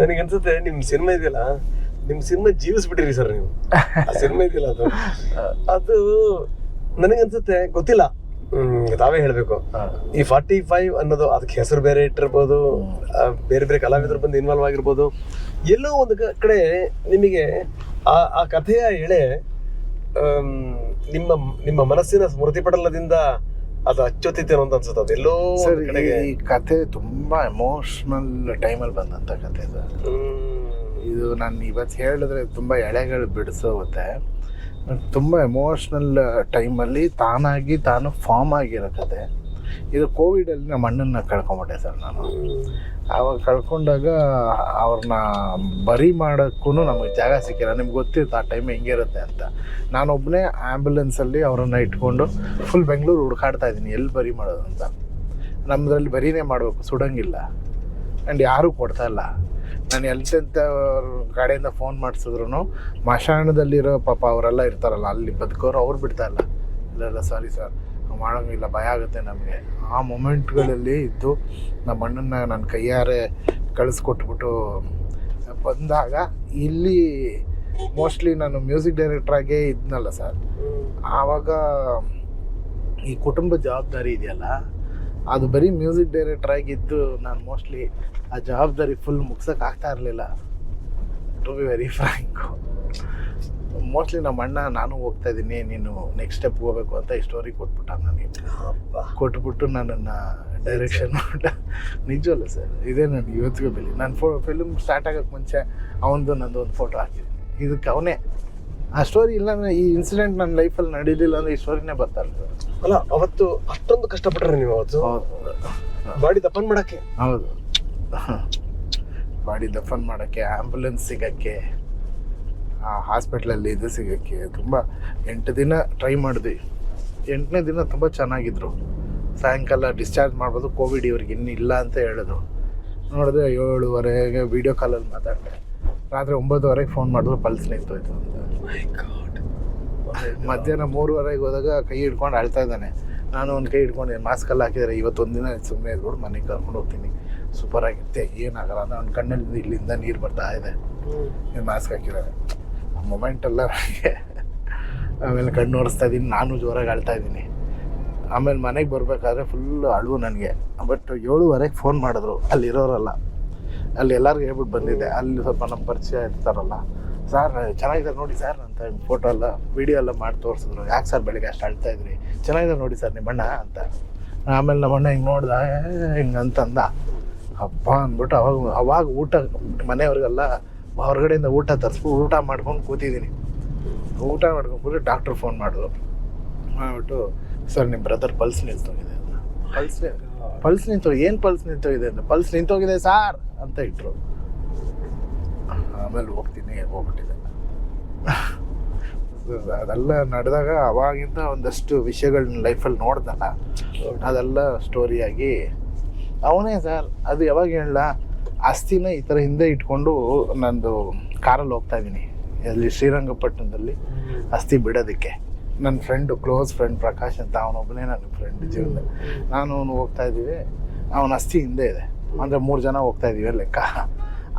ನನಗನ್ಸುತ್ತೆ ನಿಮ್ಮ ಸಿನಿಮಾ ಇದೆಯಲ್ಲ, ನಿಮ್ಮ ಸಿನಿಮಾ ಜೀವಿಸ್ಬಿಟ್ಟಿರಿ ಸರ್ ನೀವು. ಆ ಸಿನಿಮಾ ಇದೆಯಲ್ಲ ಅದು ನನಗನ್ಸುತ್ತೆ, ಗೊತ್ತಿಲ್ಲ, ತಾವೇ ಹೇಳ್ಬೇಕು. ಈ 45 ಅನ್ನೋದು ಅದಕ್ಕೆ ಹೆಸರು ಬೇರೆ ಇಟ್ಟಿರ್ಬೋದು, ಬೇರೆ ಬೇರೆ ಕಲಾವಿದರು ಬಂದು ಇನ್ವಾಲ್ವ್ ಆಗಿರ್ಬೋದು. ಎಲ್ಲೋ ಒಂದು ಕಡೆ ನಿಮಗೆ ಆ ಕಥೆಯ ಎಳೆ ನಿಮ್ಮ ಮನಸ್ಸಿನ ಸ್ಮೃತಿ ಪಟಲದಿಂದ ಅದು ಅಚ್ಚೊತ್ತಿತ್ತೆ ಅಂತ ಅನ್ಸುತ್ತೆ. ಅದು ಎಲ್ಲೋ ಈ ಕತೆ ತುಂಬಾ ಎಮೋಷನಲ್ ಟೈಮಲ್ಲಿ ಬಂದಂತ ಕತೆ ಇದು. ನಾನು ಇವತ್ತು ಹೇಳಿದ್ರೆ ತುಂಬಾ ಎಳೆಗಳು ಬಿಡಿಸೋಗುತ್ತೆ. ತುಂಬ ಎಮೋಷ್ನಲ್ ಟೈಮಲ್ಲಿ ತಾನು ಫಾರ್ಮ್ ಆಗಿರೋ ಕತೆ ಇದು. ಕೋವಿಡಲ್ಲಿ ನಮ್ಮ ಅಣ್ಣನ್ನ ಕಳ್ಕೊಂಬಿಟ್ಟೆ ಸರ್ ನಾನು. ಆವಾಗ ಕಳ್ಕೊಂಡಾಗ ಅವ್ರನ್ನ ಬರಿ ಮಾಡೋಕ್ಕೂ ನಮಗೆ ಜಾಗ ಸಿಕ್ಕಿಲ್ಲ. ನಿಮ್ಗೆ ಗೊತ್ತಿತ್ತು ಆ ಟೈಮ್ ಹೆಂಗಿರುತ್ತೆ ಅಂತ. ನಾನೊಬ್ಬನೇ ಆ್ಯಂಬುಲೆನ್ಸಲ್ಲಿ ಅವರನ್ನು ಇಟ್ಕೊಂಡು ಫುಲ್ ಬೆಂಗಳೂರು ಹುಡುಕಾಡ್ತಾ ಇದ್ದೀನಿ ಎಲ್ಲಿ ಬರಿ ಮಾಡೋದು ಅಂತ. ನಮ್ಮದ್ರಲ್ಲಿ ಬರೀನೇ ಮಾಡಬೇಕು, ಸುಡೋಂಗಿಲ್ಲ. ಆ್ಯಂಡ್ ಯಾರೂ ಕೊಡ್ತಾಯಿಲ್ಲ. ನಾನು ಎಂತೆಂಥ ಕಡೆಯಿಂದ ಫೋನ್ ಮಾಡಿಸಿದ್ರು ಮಶಾಣದಲ್ಲಿರೋ ಪಾಪ ಅವರೆಲ್ಲ ಇರ್ತಾರಲ್ಲ ಅಲ್ಲಿ ಬದುಕೋರು, ಅವ್ರು ಬಿಡ್ತಾಯಿಲ್ಲ. ಇಲ್ಲ ಸಾರಿ ಸರ್ ಮಾಡೋಂಗಿಲ್ಲ, ಭಯ ಆಗುತ್ತೆ ನಮಗೆ. ಆ ಮೊಮೆಂಟ್ಗಳಲ್ಲಿ ಇದ್ದು ನಮ್ಮ ಅಣ್ಣನ್ನ ನನ್ನ ಕೈಯಾರೆ ಕಳಿಸ್ಕೊಟ್ಬಿಟ್ಟು ಬಂದಾಗ ಇಲ್ಲಿ ಮೋಸ್ಟ್ಲಿ ನಾನು ಮ್ಯೂಸಿಕ್ ಡೈರೆಕ್ಟ್ರಾಗೇ ಇದ್ನಲ್ಲ ಸರ್. ಆವಾಗ ಈ ಕುಟುಂಬ ಜವಾಬ್ದಾರಿ ಇದೆಯಲ್ಲ, ಅದು ಬರೀ ಮ್ಯೂಸಿಕ್ ಡೈರೆಕ್ಟ್ರಾಗಿದ್ದು ನಾನು ಮೋಸ್ಟ್ಲಿ ಆ ಜವಾಬ್ದಾರಿ ಫುಲ್ ಮುಗ್ಸೋಕೆ ಆಗ್ತಾ ಇರಲಿಲ್ಲ, ಟು ಬಿ ವೆರಿ ಫ್ರ್ಯಾಂಕು. ಮೋಸ್ಟ್ಲಿ ನಮ್ಮ ಅಣ್ಣ ನಾನು ಹೋಗ್ತಾ ಇದ್ದೀನಿ, ನೀನು ನೆಕ್ಸ್ಟ್ ಸ್ಟೆಪ್ ಹೋಗ್ಬೇಕು ಅಂತ ಈ ಸ್ಟೋರಿ ಕೊಟ್ಬಿಟ್ಟ ನನಗೆ. ಕೊಟ್ಬಿಟ್ಟು ನನ್ನನ್ನು ಡೈರೆಕ್ಷನ್ ನಿಜವಲ್ಲ ಸರ್, ಇದೇ ನನಗೆ ಇವತ್ತಿಗೆ ಬೆಲೆ. ನಾನು ಫಿಲ್ಮ್ ಸ್ಟಾರ್ಟ್ ಆಗೋಕ್ಕೆ ಮುಂಚೆ ಅವನದು ನಂದು ಒಂದು ಫೋಟೋ ಹಾಕಿದ್ದೀನಿ. ಇದಕ್ಕೆ ಅವನೇ ಆ ಸ್ಟೋರಿ. ಇಲ್ಲಾಂದರೆ ಈ ಇನ್ಸಿಡೆಂಟ್ ನನ್ನ ಲೈಫಲ್ಲಿ ನಡೀಲಿಲ್ಲ ಅಂದರೆ ಈ ಸ್ಟೋರಿನೇ ಬರ್ತಾರೆ ಸರ್. ಅಲ್ಲ, ಅವತ್ತು ಅಷ್ಟೊಂದು ಕಷ್ಟಪಟ್ರೆ ನೀವು ಅವತ್ತು ಬಾಡಿ ದಫನ್ ಮಾಡೋಕ್ಕೆ. ಹೌದು, ಬಾಡಿ ದಫನ್ ಮಾಡೋಕ್ಕೆ, ಆ್ಯಂಬುಲೆನ್ಸ್ ಸಿಗೋಕ್ಕೆ, ಆ ಹಾಸ್ಪಿಟ್ಲಲ್ಲಿ ಇದು ಸಿಗೋಕ್ಕೆ ತುಂಬ 8 ದಿನ ಟ್ರೈ ಮಾಡಿದ್ವಿ. 8ನೇ ದಿನ ತುಂಬ ಚೆನ್ನಾಗಿದ್ರು. ಸಾಯಂಕಾಲ ಡಿಸ್ಚಾರ್ಜ್ ಮಾಡ್ಬೋದು, ಕೋವಿಡ್ ಇವ್ರಿಗೆ ಇನ್ನೂ ಇಲ್ಲ ಅಂತ ಹೇಳಿದ್ರು. ನೋಡಿದ್ರೆ 7:30 ವೀಡಿಯೋ ಕಾಲಲ್ಲಿ ಮಾತಾಡಿದೆ. ರಾತ್ರಿ 9:30 ಫೋನ್ ಮಾಡಿದ್ರು, ಪಲ್ಸ್ ನಿಂತೋಯ್ತು ಅಂತ. ಮಧ್ಯಾಹ್ನ 3:30 ಹೋದಾಗ ಕೈ ಹಿಡ್ಕೊಂಡು ಅಳ್ತಾ ಇದ್ದಾನೆ. ನಾನು ಒಂದು ಕೈ ಹಿಡ್ಕೊಂಡು ಮಾಸ್ಕಲ್ಲಿ ಹಾಕಿದರೆ ಇವತ್ತೊಂದು ದಿನ ಸುಮ್ಮನೆ ಇದ್ಬಿಟ್ಟು ಮನೆಗೆ ಕರ್ಕೊಂಡು ಹೋಗ್ತೀನಿ, ಸೂಪರ್ ಆಗಿರುತ್ತೆ, ಏನಾಗಲ್ಲ. ನನ್ನ ಕಣ್ಣಲ್ಲಿ ಇಲ್ಲಿಂದ ನೀರು ಬರ್ತಾ ಇದೆ, ಮಾಸ್ಕ್ ಹಾಕಿದ್ದಾರೆ. ಆ ಮೊಮೆಂಟೆಲ್ಲ ನನಗೆ ಆಮೇಲೆ ಕಣ್ಣು ಓಡಿಸ್ತಾ ಇದ್ದೀನಿ, ನಾನು ಜೋರಾಗಿ ಅಳ್ತಾ ಇದ್ದೀನಿ. ಆಮೇಲೆ ಮನೆಗೆ ಬರಬೇಕಾದ್ರೆ ಫುಲ್ ಅಳುವು ನನಗೆ. ಬಟ್ 7:30 ಫೋನ್ ಮಾಡಿದ್ರು, ಅಲ್ಲಿರೋರಲ್ಲ, ಅಲ್ಲಿ ಎಲ್ಲರಿಗೂ ಹೇಳ್ಬಿಟ್ಟು ಬಂದಿದ್ದೆ. ಅಲ್ಲಿ ಸ್ವಲ್ಪ ನಮ್ಮ ಪರಿಚಯ ಇರ್ತಾರಲ್ಲ, ಸರ್ ಚೆನ್ನಾಗಿದೆ ನೋಡಿ ಸರ್ ಅಂತ ಫೋಟೋ ಎಲ್ಲ ವೀಡಿಯೋ ಎಲ್ಲ ಮಾಡಿ ತೋರಿಸಿದ್ರು. ಯಾಕೆ ಸರ್ ಬೆಳಿಗ್ಗೆ ಅಷ್ಟು ಅಳ್ತಾ ಇದ್ರಿ, ಚೆನ್ನಾಗಿದೆ ನೋಡಿ ಸರ್ ನಿಮ್ಮಣ್ಣ ಅಂತ. ಆಮೇಲೆ ನಮ್ಮಣ್ಣ ಹಿಂಗೆ ನೋಡ್ದ, ಹಿಂಗೆ ಅಂತಂದ. ಹಬ್ಬ ಅಂದ್ಬಿಟ್ಟು ಅವಾಗ ಊಟ ಮನೆಯವ್ರಿಗೆಲ್ಲ ಹೊರಗಡೆಯಿಂದ ಊಟ ತರಿಸ್ಬಿಟ್ಟು ಊಟ ಮಾಡ್ಕೊಂಡು ಕೂತಿದ್ದೀನಿ. ಊಟ ಮಾಡ್ಕೊಂಡು ಕೂತ್ರೆ ಡಾಕ್ಟ್ರು ಫೋನ್ ಮಾಡಿದ್ರು. ಮಾಡಿಬಿಟ್ಟು ಸರ್ ನಿಮ್ಮ ಬ್ರದರ್ ಪಲ್ಸ್ ನಿಂತೋಗಿದೆ ಅಂತ. ಪಲ್ಸ್ ನಿಂತೋಗಿದೆ, ಏನು ಪಲ್ಸ್ ನಿಂತೋಗಿದೆ ಅಂತ. ಪಲ್ಸ್ ನಿಂತೋಗಿದೆ ಸಾರ್ ಅಂತ ಇಟ್ಟರು. ಆಮೇಲೆ ಹೋಗ್ಬಿಟ್ಟಿದೆ. ಅದೆಲ್ಲ ನಡೆದಾಗ ಅವಾಗಿಂದ ಒಂದಷ್ಟು ವಿಷಯಗಳನ್ನ ಲೈಫಲ್ಲಿ ನೋಡ್ದಲ್ಲ, ಅದೆಲ್ಲ ಸ್ಟೋರಿಯಾಗಿ ಅವನೇ ಸರ್. ಅದು ಯಾವಾಗ ಹೇಳಲ್ಲ, ಅಸ್ಥಿನ ಈ ಥರ ಹಿಂದೆ ಇಟ್ಕೊಂಡು ನಂದು ಕಾರಲ್ಲಿ ಹೋಗ್ತಾ ಇದ್ದೀನಿ ಅಲ್ಲಿ ಶ್ರೀರಂಗಪಟ್ಟಣದಲ್ಲಿ ಅಸ್ಥಿ ಬಿಡೋದಕ್ಕೆ. ನನ್ನ ಫ್ರೆಂಡು, ಕ್ಲೋಸ್ ಫ್ರೆಂಡ್ ಪ್ರಕಾಶ್ ಅಂತ, ಅವನೊಬ್ಬನೇ ನನ್ನ ಫ್ರೆಂಡ್ ಜೀವನದಲ್ಲಿ. ನಾನು ಅವನು ಹೋಗ್ತಾ ಇದ್ದೀವಿ, ಅವನ ಅಸ್ಥಿ ಹಿಂದೆ ಇದೆ. ಅಂದರೆ 3 ಜನ ಹೋಗ್ತಾ ಇದ್ದೀವಿ ಲೆಕ್ಕ.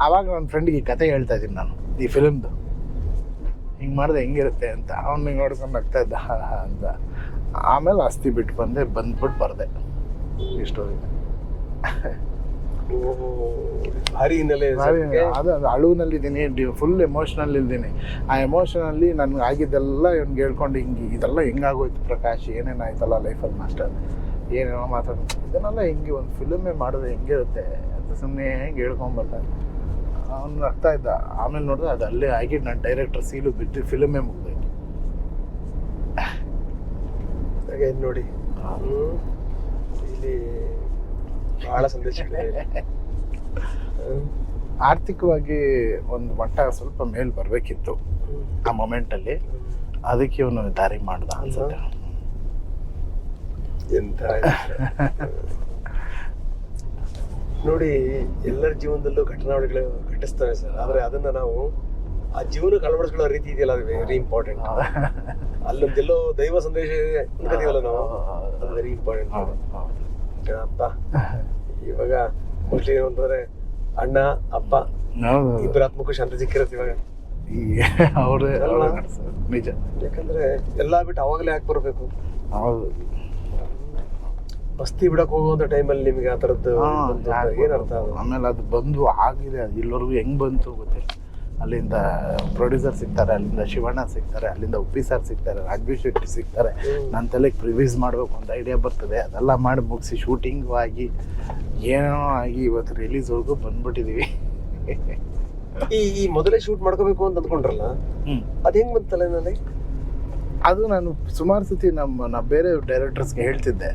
ಆವಾಗ ನನ್ನ ಫ್ರೆಂಡಿಗೆ ಈ ಕತೆ ಹೇಳ್ತಾ ಇದ್ದೀನಿ ನಾನು, ಈ ಫಿಲ್ಮ್ದು ಹಿಂಗೆ ಮಾಡಿದೆ ಹೆಂಗಿರುತ್ತೆ ಅಂತ. ಅವ್ನು ಹಿಂಗೆ ನೋಡ್ಕೊಂಡು ಆಗ್ತಾ ಇದ್ದ ಅಂತ. ಆಮೇಲೆ ಅಸ್ಥಿ ಬಿಟ್ಟು ಬಂದ್ಬಿಟ್ಟು ಬರದೆ ಈ ಸ್ಟೋರಿನ. ಭಾರಿ ಹಿನ್ನೆಲೆ. ಅದು ಅಳುವಿನಲ್ಲಿದ್ದೀನಿ, ಫುಲ್ ಎಮೋಷ್ನಲ್ ಇದ್ದೀನಿ. ಆ ಎಮೋಷನಲ್ಲಿ ನನಗೆ ಆಗಿದ್ದೆಲ್ಲ ಇವ್ನಿಗೆ ಹೇಳ್ಕೊಂಡು ಹಿಂಗೆ ಇದೆಲ್ಲ ಹೆಂಗಾಗೋಯ್ತು ಪ್ರಕಾಶ್, ಏನೇನಾಯ್ತಲ್ಲ ಲೈಫಲ್ಲಿ ಮಾಸ್ಟರ್, ಏನೇನೋ ಮಾತಾಡೋದು, ಇದನ್ನೆಲ್ಲ ಹಿಂಗೆ ಒಂದು ಫಿಲ್ಮೇ ಮಾಡಿದ್ರೆ ಹೆಂಗಿರುತ್ತೆ ಅಂತ ಸುಮ್ಮನೆ ಹೆಂಗೆ ಹೇಳ್ಕೊಂಬರ್ತಾರೆ. ಅವ್ನು ಆಗ್ತಾ ಇದ್ದ. ಆಮೇಲೆ ನೋಡಿದ್ರೆ ಅದು ಅಲ್ಲೇ ಆಗಿ ನಾನು ಡೈರೆಕ್ಟರ್ ಸೀಲು ಬಿಟ್ಟು ಫಿಲ್ಮೇ ಮುಗ್ದೋಯ್ತು. ಹಾಗೆ ನೋಡಿ, ಇಲ್ಲಿ ಬಹಳ ಸಂದೇಶಗಳಿದೆ. ಆರ್ಥಿಕವಾಗಿ ಒಂದು ಮಟ್ಟ ಸ್ವಲ್ಪ ಮೇಲೆ ಬರಬೇಕಿತ್ತು ಆ ಮೊಮೆಂಟಲ್ಲಿ. ಅದಕ್ಕೆ ಇವನು ದಾರಿ ಮಾಡ್ದ ಅನ್ಸುತ್ತೆ. ಎಂತ ನೋಡಿ, ಎಲ್ಲರ ಜೀವನದಲ್ಲೂ ಘಟನಾವಳಿಗಳು ಘಟಿಸ್ತವೆ ಸರ್. ಆದ್ರೆ ಅದನ್ನ ನಾವು ಆ ಜೀವನಕ್ಕೆ ಅಳವಡಿಸ್ಕೊಳ್ಳೋ ರೀತಿ ಇದೆಯಲ್ಲ, ಅದು ವೆರಿ ಇಂಪಾರ್ಟೆಂಟ್. ಅಲ್ಲೊಂದೆಲ್ಲೋ ದೈವ ಸಂದೇಶ ಇದೆ ಅನ್ಕೋತೀವಲ್ಲ ನಾವು, ಅದು ವೆರಿ ಇಂಪಾರ್ಟೆಂಟ್ ಅಂತ. ಇವಾಗ ಮೋಸ್ಟ್ಲಿ ಏನು ಅಂತಂದ್ರೆ ಅಣ್ಣ ಅಪ್ಪ ಹೌದು ಇಬ್ಬರ ಆತ್ಮಕ್ಕೂ ಶಾಂತಿ ಸಿಕ್ಕಿರತ್ತೆ ಇವಾಗ. ಅವ್ರೇ ಅಲ್ವಾ? ನಡೆಸೋದು ನಿಜ. ಯಾಕಂದ್ರೆ ಎಲ್ಲಾ ಬಿಟ್ಟು ಅವಾಗಲೇ ಯಾಕೆ ಬರ್ಬೇಕು? ಹೌದು ಬಸ್ತಿ ಬಿಡಕ್ ಹೋಗುವಂತ ಟೈಮಲ್ಲಿ ನಿಮ್ಗೆ ಆ ಥರದ್ದು ಏನರ್ಥ ಅದು? ಆಮೇಲೆ ಅದು ಬಂದು ಆಗಿದೆ, ಅದು ಇಲ್ಲವರೆಗೂ ಹೆಂಗ್ ಬಂತು ಗೊತ್ತಿಲ್ಲ. ಅಲ್ಲಿಂದ ಪ್ರೊಡ್ಯೂಸರ್ ಸಿಗ್ತಾರೆ, ಅಲ್ಲಿಂದ ಶಿವಣ್ಣ ಸಿಗ್ತಾರೆ, ಅಲ್ಲಿಂದ ಉಪ್ಪಿ ಸರ್ ಸಿಗ್ತಾರೆ, ರಾಘವಿ ಶೆಟ್ಟಿ ಸಿಗ್ತಾರೆ. ನನ್ನ ತಲೆಗೆ ಪ್ರಿವ್ಯೂಸ್ ಮಾಡಬೇಕು ಅಂತ ಐಡಿಯಾ ಬರ್ತದೆ. ಅದೆಲ್ಲ ಮಾಡಿ ಮುಗಿಸಿ ಶೂಟಿಂಗು ಆಗಿ ಏನೋ ಆಗಿ ಇವತ್ತು ರಿಲೀಸ್ವರೆಗೂ ಬಂದ್ಬಿಟ್ಟಿದೀವಿ. ಈ ಮೊದಲೇ ಶೂಟ್ ಮಾಡ್ಕೋಬೇಕು ಅಂತ ಅಂದ್ಕೊಂಡ್ರಲ್ಲ, ಅದ್ ಹೆಂಗ್ ಬಂತಲ್ಲ ನನಗೆ? ಅದು ನಾನು ಸುಮಾರು ಸತಿ ನಾ ಬೇರೆ ಡೈರೆಕ್ಟರ್ಸ್ಗೆ ಹೇಳ್ತಿದ್ದೆ,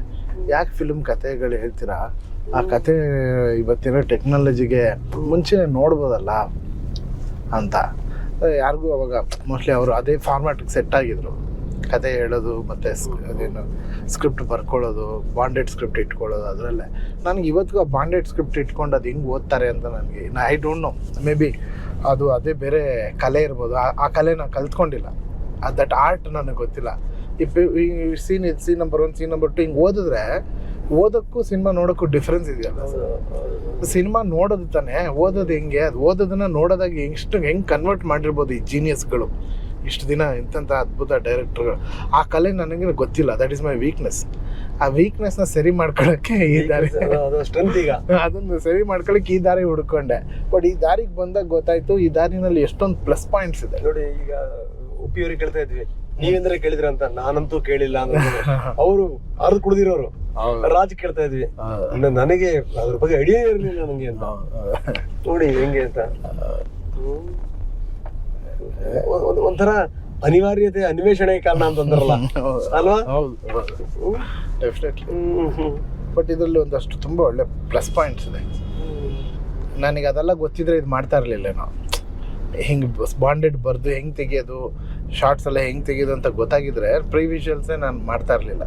ಯಾಕೆ ಫಿಲ್ಮ್ ಕಥೆಗಳು ಹೇಳ್ತೀರಾ, ಆ ಕತೆ ಇವತ್ತಿನ ಟೆಕ್ನಾಲಜಿಗೆ ಮುಂಚೆ ನೋಡ್ಬೋದಲ್ಲ ಅಂತ. ಯಾರಿಗೂ ಅವಾಗ ಮೋಸ್ಟ್ಲಿ ಅವರು ಅದೇ ಫಾರ್ಮ್ಯಾಟಿಗೆ ಸೆಟ್ ಆಗಿದ್ರು, ಕತೆ ಹೇಳೋದು ಮತ್ತು ಅದೇನು ಸ್ಕ್ರಿಪ್ಟ್ ಬರ್ಕೊಳ್ಳೋದು, ಬಾಂಡೆಡ್ ಸ್ಕ್ರಿಪ್ಟ್ ಇಟ್ಕೊಳ್ಳೋದು. ಅದರಲ್ಲೇ ನನಗೆ ಇವತ್ತಿಗೂ ಆ ಬಾಂಡೆಡ್ ಸ್ಕ್ರಿಪ್ಟ್ ಇಟ್ಕೊಂಡು ಅದು ಹೆಂಗೆ ಓದ್ತಾರೆ ಅಂತ ನನಗೆ I don't know. May be ಅದು ಅದೇ ಬೇರೆ ಕಲೆ ಇರ್ಬೋದು, ಆ ಕಲೆ ನಾನು ಕಲ್ತ್ಕೊಂಡಿಲ್ಲ, ದಟ್ ಆರ್ಟ್ ನನಗೆ ಗೊತ್ತಿಲ್ಲ. ಈ ಸೀನ್ ನಂಬರ್ 1 ಸೀನ್ ನಂಬರ್ 2 ಹಿಂಗೆ ಓದಿದ್ರೆ ಓದೋಕ್ಕೂ ಸಿನಿಮಾ ನೋಡೋಕ್ಕೂ ಡಿಫ್ರೆನ್ಸ್ ಇದೆಯಲ್ಲ. ಸಿನಿಮಾ ನೋಡೋದು ತಾನೇ, ಓದೋದು ಹೆಂಗೆ, ಅದು ಓದೋದನ್ನ ನೋಡೋದಾಗಿ ಹೆಂಗೆ ಕನ್ವರ್ಟ್ ಮಾಡಿರ್ಬೋದು ಈ ಜೀನಿಯಸ್ಗಳು ಇಷ್ಟು ದಿನ. ಇಂಥ ಅದ್ಭುತ ಡೈರೆಕ್ಟರ್ಗಳು, ಆ ಕಲೆ ನನಗೆ ಗೊತ್ತಿಲ್ಲ. That is my weakness. ಆ ವೀಕ್ನೆಸ್ನ ಸರಿ ಮಾಡ್ಕೊಳ್ಳೋಕ್ಕೆ ಈ ದಾರಿ, ಅದನ್ನು ಸರಿ ಮಾಡ್ಕೊಳ್ಳೋಕೆ ಈ ದಾರಿ ಹುಡ್ಕೊಂಡೆ. ಬಟ್ ಈ ದಾರಿಗೆ ಬಂದಾಗ ಗೊತ್ತಾಯ್ತು, ಈ ದಾರಿನಲ್ಲಿ ಎಷ್ಟೊಂದು ಪ್ಲಸ್ ಪಾಯಿಂಟ್ಸ್ ಇದೆ. ನೋಡಿ, ಈಗ ಉಪ್ಪಿಯವ್ರಿಗೆ ಕೇಳ್ತಾ ಇದ್ವಿ, ನೀವೇಂದ್ರೆ ಕೇಳಿದ್ರ ಅಂತ. ನಾನಂತೂ ಕೇಳಿಲ್ಲ ಅಂದ್ರೆ ಅವರು ಅರ್ದು ಕುಡ್ದಿರೋರು. ರಾಜ್ ಕೇಳ್ತಾ ಇದ್ವಿ, ನನಗೆ ಅದ್ರ ಬಗ್ಗೆ ಐಡಿಯಾ ಇರಲಿಲ್ಲ ನಂಗೆ ಅಂತ. ನೋಡಿ ಹೆಂಗೆ ಅಂತ. ಒಂಥರ ಅನಿವಾರ್ಯತೆ ಅನ್ವೇಷಣೆ ಕಾರಣ ಅಂತಂದ್ರಲ್ಲ ಅಲ್ವಾ? ಡೆಫಿನೆಟ್ಲಿ. ಬಟ್ ಇದರಲ್ಲಿ ಒಂದಷ್ಟು ತುಂಬ ಒಳ್ಳೆ ಪ್ಲಸ್ ಪಾಯಿಂಟ್ಸ್ ಇದೆ. ನನಗೆ ಅದೆಲ್ಲ ಗೊತ್ತಿದ್ರೆ ಇದು ಮಾಡ್ತಾ ಇರಲಿಲ್ಲ. ನಾವು ಹಿಂಗೆ ಬಾಂಡೆಡ್ ಬರೆದು ಹೆಂಗೆ ತೆಗಿಯೋದು, ಶಾರ್ಟ್ಸ್ ಎಲ್ಲ ಹೆಂಗೆ ತೆಗಿಯೋದು ಅಂತ ಗೊತ್ತಾಗಿದ್ರೆ ಪ್ರಿವಿಷುವಲ್ಸೇ ನಾನು ಮಾಡ್ತಾ ಇರಲಿಲ್ಲ.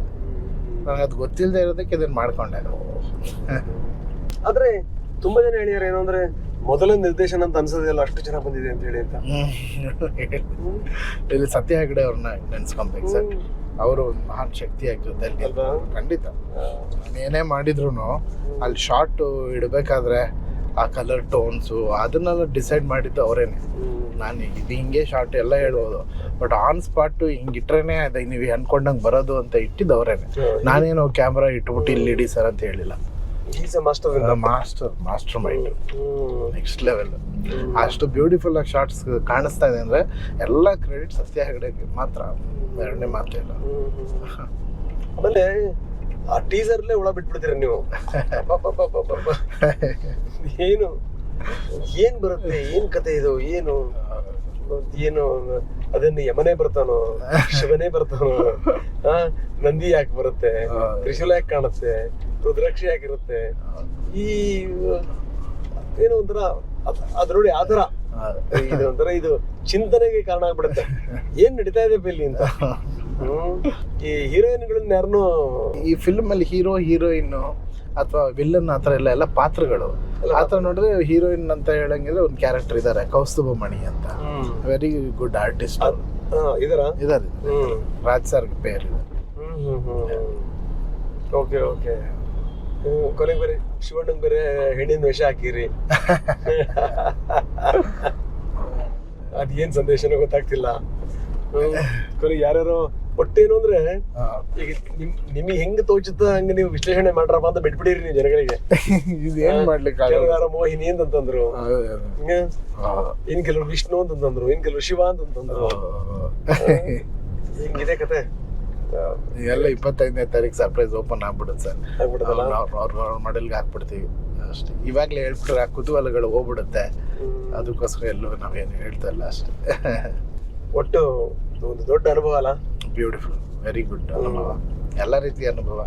ನನಗೆ ಅದು ಗೊತ್ತಿಲ್ಲದೆ ಇರೋದಕ್ಕೆ ಇದನ್ನು ಮಾಡ್ಕೊಂಡೆ. ಆದ್ರೆ ತುಂಬಾ ಜನ ಹೇಳಿದಾರೆ ಏನು ಅಂದ್ರೆ, ಮೊದಲ ನಿರ್ದೇಶನ ಅಂತ ಅನ್ಸೋದಿಲ್ಲ, ಅಷ್ಟು ಚೆನ್ನಾಗಿ ಬಂದಿದೆ ಅಂತ ಹೇಳಿ ಅಂತ. ಇಲ್ಲಿ ಸತ್ಯ ಹೆಗಡೆ ಅವ್ರನ್ನ ನೆನ್ಸ್ಕೊಬೇಕು ಸರ್. ಅವರು ಒಂದು ಮಹಾನ್ ಶಕ್ತಿಯಾಗಿ ಜೊತೆಲಿ ಖಂಡಿತ. ಏನೇ ಮಾಡಿದ್ರು ಅಲ್ಲಿ ಶಾರ್ಟ್ ಇಡಬೇಕಾದ್ರೆ ಆ ಕಲರ್ ಟೋನ್ಸು ಅದನ್ನೆಲ್ಲ ಡಿಸೈಡ್ ಮಾಡಿದ್ದು ಅವರೇನೆ. ನಾನು ಇದು ಹಿಂಗೆ ಶಾರ್ಟ್ ಎಲ್ಲ ಹೇಳ್ಬೋದು, ಬಟ್ ಆನ್ ಸ್ಪಾಟ್ ಹಿಂಗೆ ಇಟ್ರೇನೆ ಅದು ನೀವು ಅನ್ಕೊಂಡಂಗೆ ಬರೋದು ಅಂತ ಇಟ್ಟಿದ್ದು ಅವರೇನೆ. ನಾನೇನು ಕ್ಯಾಮ್ರಾ ಇಟ್ಬಿಟ್ಟು ಇಲ್ಲಿ ಇಡಿ ಸರ್ ಅಂತ ಹೇಳಿಲ್ಲ. Master mind next level. ಅಷ್ಟು ಬ್ಯೂಟಿಫುಲ್ ಆಗಿ ಶಾರ್ಟ್ಸ್ ಕಾಣಿಸ್ತಾ ಇದೆ ಅಂದ್ರೆ ಎಲ್ಲ ಕ್ರೆಡಿಟ್ ಸತ್ಯ ಹೆಗಡೆಗೆ ಮಾತ್ರ, ಎರಡನೇ ಮಾತೇ ಇಲ್ಲ. ಆಮೇಲೆ ಆ ಟೀಸರ್ಲೇ ಹುಳ ಬಿಟ್ಬಿಡ್ತೀರ ನೀವು. ಏನ್ ಬರುತ್ತೆ, ಏನ್ ಕತೆ ಇದು, ಏನು ಅದನ್ನ ಯಮನೇ ಬರ್ತಾನೋ, ಶಿವನೇ ಬರ್ತಾನೋ, ನಂದಿ ಯಾಕೆ ಬರುತ್ತೆ, ತ್ರಿಶೂಲ ಯಾಕೆ ಕಾಣುತ್ತೆ, ರುದ್ರಾಕ್ಷಿ ಯಾಕಿರುತ್ತೆ, ಈ ಏನೋ ಒಂಥರ ಅದ್ರೊಳಗೆ ಆತರ ಇದು ಒಂಥರ ಇದು ಚಿಂತನೆಗೆ ಕಾರಣ ಆಗ್ಬಿಡುತ್ತೆ. ಏನ್ ನಡೀತಾ ಇದೆ ಇಲ್ಲಿ ಅಂತ. ಈ ಹೀರೋಯಿನ್ಗಳನ್ನ ಯಾರನ್ನು ಈ ಫಿಲ್ಮ್ ಅಲ್ಲಿ ಹೀರೋಯಿನ್ ಅಥವಾ ವಿಲ್ಲನ್ ಆತರ ಎಲ್ಲ ಪಾತ್ರಗಳು ಆತರ ನೋಡಿದ್ರೆ, ಹೀರೋಯಿನ್ ಅಂತ ಹೇಳಂಗಿದ್ರೆ ಒಂದು ಕ್ಯಾರೆಕ್ಟರ್ ಇದಾರೆ, ಕೌಸ್ತುಭಮಣಿ ಅಂತ. ವೆರಿ ಗುಡ್ ಆರ್ಟಿಸ್ಟ್ ಇದಾರೆ. ರಾಜ್ ಸರ್ ಪೇರ್ ಇದೆ. Okay okay. ಕೊನೆಗೆ ಬೇರೆ ಶಿವಣ್ಣಂಗ್ ಬೇರೆ ಹೆಣ್ಣಿನ ವೇಷ ಹಾಕಿರಿ. ಅದೇನ್ ಸಂದೇಶನೋ ಗೊತ್ತಾಗ್ತಿಲ್ಲ. ಕೊನೆಗೆ ಯಾರ್ಯಾರೋ ಒಟ್ಟೇನು ಅಂದ್ರೆ, ಈಗ ನಿಮಗೆ ಹೆಂಗ್ ತೋಚುತ್ತ ಹಂಗ ನೀವು ವಿಶ್ಲೇಷಣೆ ಮಾಡ್ರಪ್ಪ ಅಂತ ಬಿಟ್ಬಿಡಿರಿ ನೀವು ಜನಗಳಿಗೆ. ಏನ್ ಮಾಡ್ಲಿಕ್ಕೆ ಮೋಹಿನಿ ಅಂತಂದ್ರು, ಇನ್ ಕೆಲವರು ವಿಷ್ಣು ಅಂತಂದ್ರು, ಇನ್ ಕೆಲವರು ಶಿವ ಅಂತಂದ್ರು. ಹಿಂಗಿದೆ ಕತೆ. ಎಲ್ಲ 25ನೇ ತಾರೀಕು ಸರ್ಪ್ರೈಸ್ ಓಪನ್ ಆಗ್ಬಿಡುತ್ತೆ ಸರ್. ಅವ್ರ ಮಡಲ್ಗೆ ಹಾಕ್ಬಿಡ್ತೀವಿ ಅಷ್ಟೇ. ಇವಾಗ್ಲೇ ಹೇಳ್ಬಿಟ್ರೆ ಕುತೂಹಲಗಳು ಹೋಗ್ಬಿಡುತ್ತೆ. ಅದಕ್ಕೋಸ್ಕರ ಎಲ್ಲೂ ನಾವೇನು ಹೇಳ್ತಾ ಇಲ್ಲ ಅಷ್ಟೇ. ಒಟ್ಟು ಒಂದು ದೊಡ್ಡ ಅನುಭವ ಅಲ್ಲ? ಬ್ಯೂಟಿಫುಲ್, ವೆರಿ ಗುಡ್ ಅನುಭವ, ಎಲ್ಲ ರೀತಿಯ ಅನುಭವ.